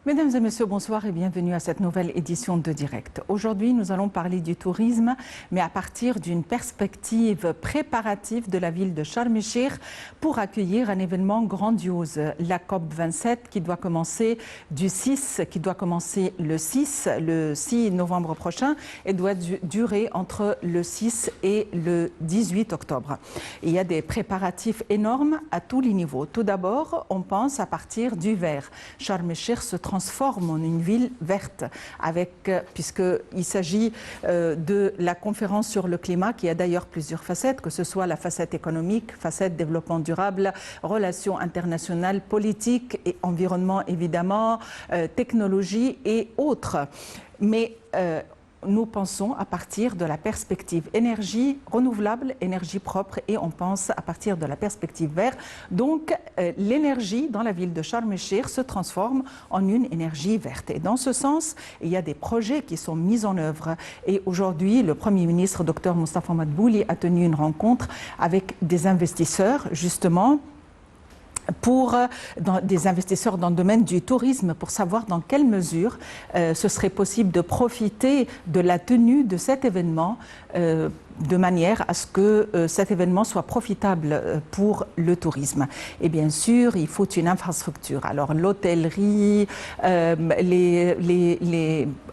Mesdames et messieurs, bonsoir et bienvenue à cette nouvelle édition de Direct. Aujourd'hui, nous allons parler du tourisme, mais à partir d'une perspective préparative de la ville de Sharm el-Sheikh pour accueillir un événement grandiose, la COP27 qui doit commencer le 6 novembre prochain et doit durer entre le 6 et le 18 octobre. Il y a des préparatifs énormes à tous les niveaux. Tout d'abord, on pense à partir du vert. Sharm el-Sheikh se transforme en une ville verte, puisqu'il s'agit de la conférence sur le climat qui a d'ailleurs plusieurs facettes, que ce soit la facette économique, facette développement durable, relations internationales, politique et environnement évidemment, technologie et autres. Mais nous pensons à partir de la perspective énergie renouvelable, énergie propre et on pense à partir de la perspective verte. Donc l'énergie dans la ville de Sharm el-Sheikh se transforme en une énergie verte. Et dans ce sens, il y a des projets qui sont mis en œuvre. Et aujourd'hui, le Premier ministre, Dr Moustapha Madbouli, a tenu une rencontre avec des investisseurs, justement, des investisseurs dans le domaine du tourisme pour savoir dans quelle mesure ce serait possible de profiter de la tenue de cet événement de manière à ce que cet événement soit profitable pour le tourisme. Et bien sûr, il faut une infrastructure. Alors l'hôtellerie,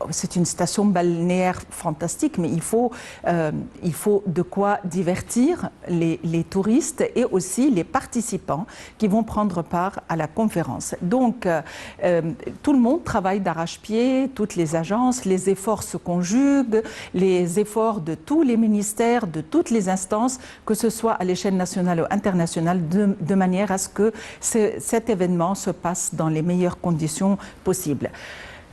c'est une station balnéaire fantastique, mais il faut de quoi divertir les touristes et aussi les participants qui vont prendre part à la conférence. Donc, tout le monde travaille d'arrache-pied, toutes les agences, les efforts se conjuguent, les efforts de tous les ministères, de toutes les instances, que ce soit à l'échelle nationale ou internationale, de manière à ce que cet événement se passe dans les meilleures conditions possibles.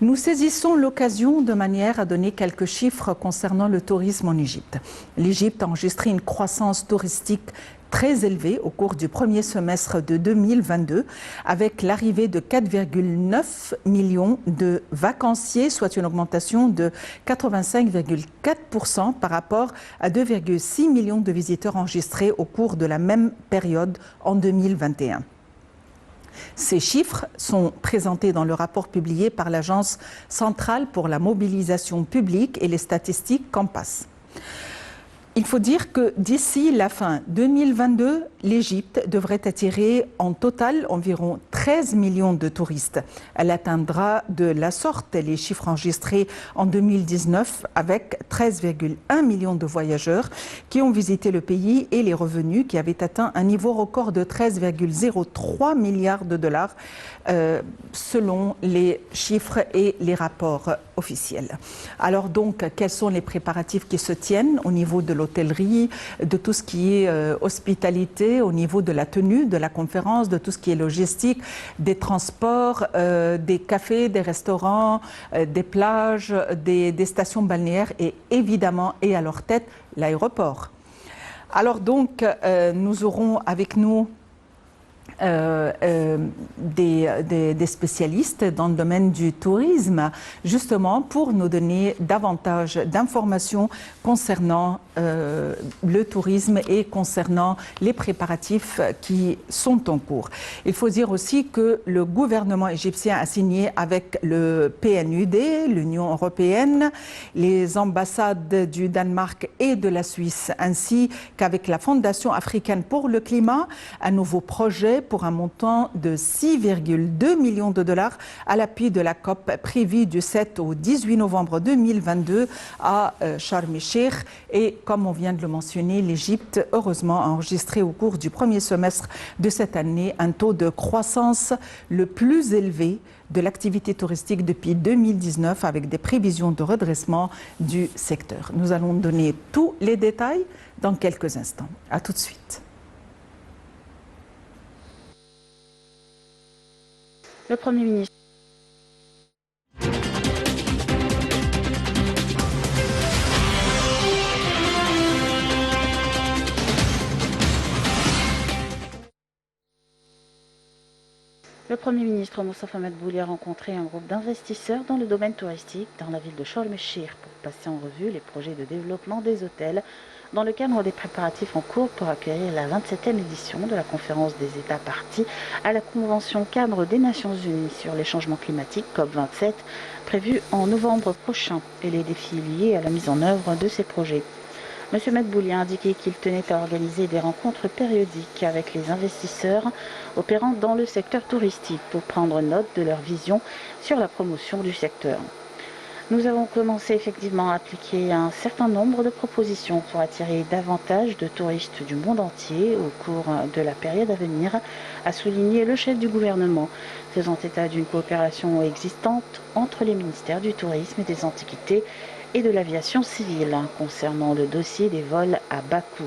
Nous saisissons l'occasion de manière à donner quelques chiffres concernant le tourisme en Égypte. L'Égypte a enregistré une croissance touristique très élevée au cours du premier semestre de 2022, avec l'arrivée de 4,9 millions de vacanciers, soit une augmentation de 85,4% par rapport à 2,6 millions de visiteurs enregistrés au cours de la même période en 2021. Ces chiffres sont présentés dans le rapport publié par l'Agence centrale pour la mobilisation publique et les statistiques Compass. Il faut dire que d'ici la fin 2022, l'Égypte devrait attirer en total environ 13 millions de touristes. Elle atteindra de la sorte les chiffres enregistrés en 2019 avec 13,1 millions de voyageurs qui ont visité le pays et les revenus qui avaient atteint un niveau record de 13,03 milliards de dollars selon les chiffres et les rapports officiels. Alors donc, quels sont les préparatifs qui se tiennent au niveau de l'hôtellerie, de tout ce qui est hospitalité, au niveau de la tenue de la conférence, de tout ce qui est logistique, des transports, des cafés, des restaurants, des plages, des stations balnéaires et évidemment, et à leur tête, l'aéroport. Alors donc, nous aurons avec nous des spécialistes dans le domaine du tourisme, justement pour nous donner davantage d'informations concernant le tourisme et concernant les préparatifs qui sont en cours. Il faut dire aussi que le gouvernement égyptien a signé avec le PNUD, l'Union européenne, les ambassades du Danemark et de la Suisse, ainsi qu'avec la Fondation africaine pour le climat, un nouveau projet pour un montant de 6,2 millions de dollars à l'appui de la COP prévue du 7 au 18 novembre 2022 à Sharm el-Sheikh. Et comme on vient de le mentionner, l'Égypte, heureusement, a enregistré au cours du premier semestre de cette année un taux de croissance le plus élevé de l'activité touristique depuis 2019 avec des prévisions de redressement du secteur. Nous allons donner tous les détails dans quelques instants. À tout de suite. Le Premier ministre. Le Premier ministre Moustapha Madbouli a rencontré un groupe d'investisseurs dans le domaine touristique dans la ville de Sharm el-Sheikh pour passer en revue les projets de développement des hôtels dans le cadre des préparatifs en cours pour accueillir la 27e édition de la conférence des États parties à la Convention cadre des Nations Unies sur les changements climatiques, COP27, prévue en novembre prochain, et les défis liés à la mise en œuvre de ces projets. M. Medbouli a indiqué qu'il tenait à organiser des rencontres périodiques avec les investisseurs opérant dans le secteur touristique pour prendre note de leur vision sur la promotion du secteur. Nous avons commencé effectivement à appliquer un certain nombre de propositions pour attirer davantage de touristes du monde entier au cours de la période à venir, a souligné le chef du gouvernement, faisant état d'une coopération existante entre les ministères du tourisme et des antiquités et de l'aviation civile concernant le dossier des vols à bas coût.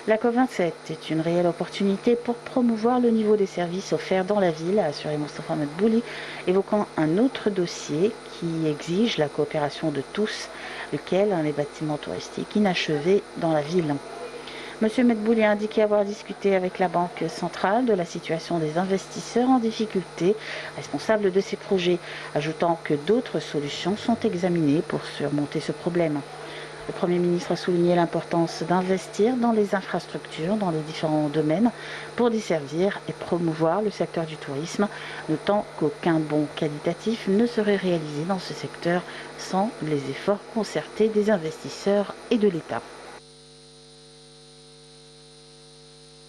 La COP27 est une réelle opportunité pour promouvoir le niveau des services offerts dans la ville, a assuré Moustapha Medbouli, évoquant un autre dossier qui exige la coopération de tous, lequel les bâtiments touristiques inachevés dans la ville. M. Medbouli a indiqué avoir discuté avec la Banque centrale de la situation des investisseurs en difficulté, responsables de ces projets, ajoutant que d'autres solutions sont examinées pour surmonter ce problème. Le Premier ministre a souligné l'importance d'investir dans les infrastructures dans les différents domaines pour desservir et promouvoir le secteur du tourisme, notant qu'aucun bond qualitatif ne serait réalisé dans ce secteur sans les efforts concertés des investisseurs et de l'État.